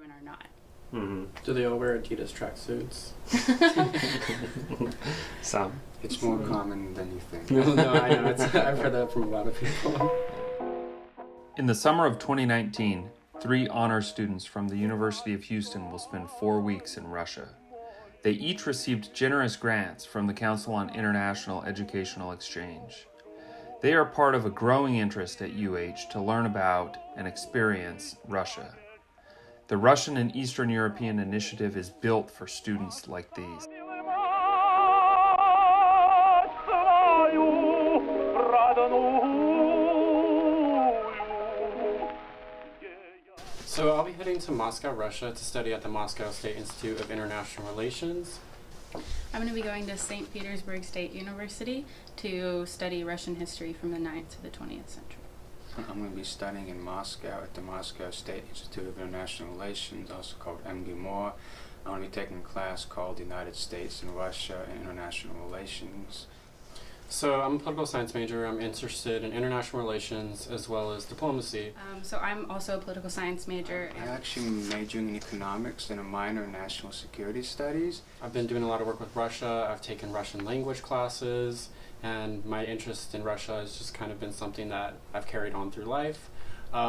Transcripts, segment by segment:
and are not. Mm-hmm. Do they all wear Adidas tracksuits? Some. It's more common than you think. No, I know. I've heard that from a lot of people. In the summer of 2019, 3 honor students from the University of Houston will spend 4 weeks in Russia. They each received generous grants from the Council on International Educational Exchange. They are part of a growing interest at UH to learn about and experience Russia. The Russian and Eastern European Initiative is built for students like these. So I'll be heading to Moscow, Russia to study at the Moscow State Institute of International Relations. I'm going to be going to St. Petersburg State University to study Russian history from the 9th to the 20th century. I'm going to be studying in Moscow at the Moscow State Institute of International Relations, also called MGIMOR. I'm going to be taking a class called United States and Russia and International Relations. So I'm a political science major. I'm interested in international relations as well as diplomacy. So I'm also a political science major. I'm actually majoring in economics and a minor in national security studies. I've been doing a lot of work with Russia. I've taken Russian language classes, and my interest in Russia has just kind of been something that I've carried on through life.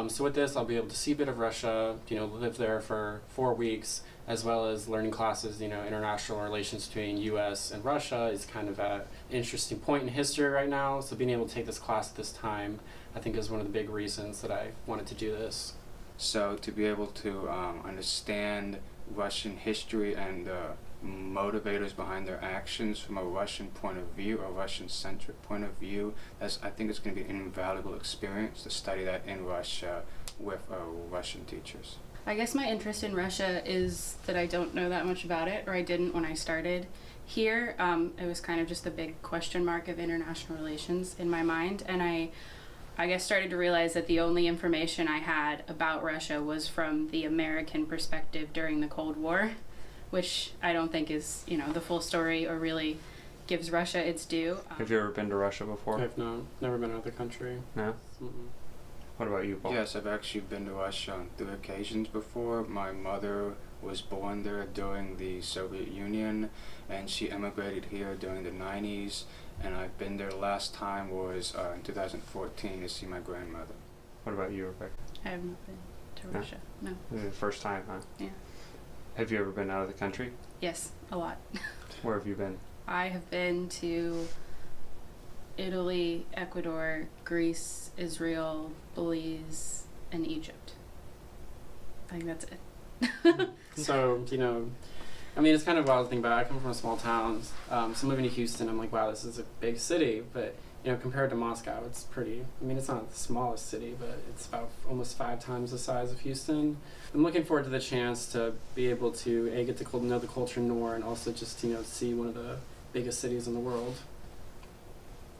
So with this, I'll be able to see a bit of Russia, live there for 4 weeks, as well as learning classes. International relations between U.S. and Russia is kind of an interesting point in history right now. So being able to take this class at this time, I think, is one of the big reasons that I wanted to do this. So to be able to understand Russian history and the motivators behind their actions from a Russian point of view, a Russian-centric point of view, I think it's going to be an invaluable experience to study that in Russia with Russian teachers. I guess my interest in Russia is that I don't know that much about it, or I didn't when I started here. It was kind of just a big question mark of international relations in my mind, and I guess started to realize that the only information I had about Russia was from the American perspective during the Cold War, which I don't think is, the full story or really gives Russia its due. Have you ever been to Russia before? I've never been to another country. No? Mm-mm. What about you, Paul? Yes, I've actually been to Russia on 3 occasions before. My mother was born there during the Soviet Union, and she emigrated here during the 90s, and I've been there. Last time was in 2014 to see my grandmother. What about you, Rebecca? I have not been to No? Russia. No. This is the first time, huh? Yeah. Have you ever been out of the country? Yes, a lot. Where have you been? I have been to Italy, Ecuador, Greece, Israel, Belize, and Egypt. I think that's it. So, it's kind of wild to think about. I come from a small town, so moving to Houston, I'm like, wow, this is a big city, but, compared to Moscow, it's pretty, it's not the smallest city, but it's about almost 5 times the size of Houston. I'm looking forward to the chance to be able to, get to know the culture more, and also just, see one of the biggest cities in the world.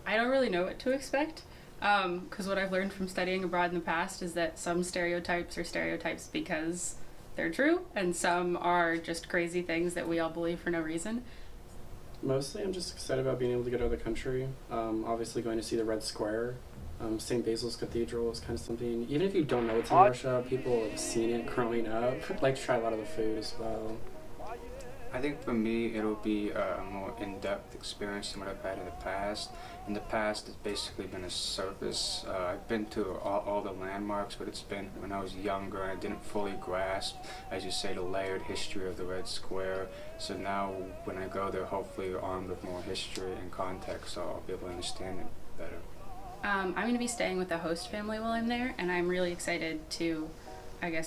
I don't really know what to expect, because what I've learned from studying abroad in the past is that some stereotypes are stereotypes because they're true, and some are just crazy things that we all believe for no reason. Mostly, I'm just excited about being able to get out of the country. Obviously, going to see the Red Square. St. Basil's Cathedral is kind of something, even if you don't know it's in Russia, people have seen it growing up. I'd like to try a lot of the food as well. I think for me, it'll be a more in-depth experience than what I've had in the past. In the past, it's basically been a surface. I've been to all the landmarks, but it's been when I was younger and I didn't fully grasp, as you say, the layered history of the Red Square. So now, when I go there, hopefully armed with more history and context, so I'll be able to understand it better. I'm going to be staying with a host family while I'm there, and I'm really excited to,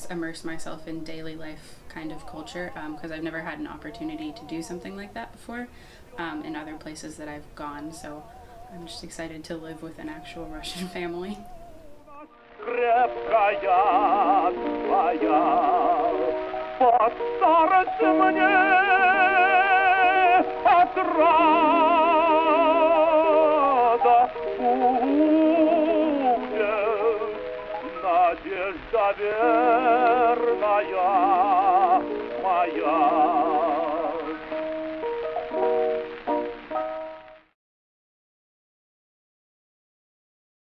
immerse myself in daily life kind of culture, because I've never had an opportunity to do something like that before in other places that I've gone, so I'm just excited to live with an actual Russian family. Надежда верная моя.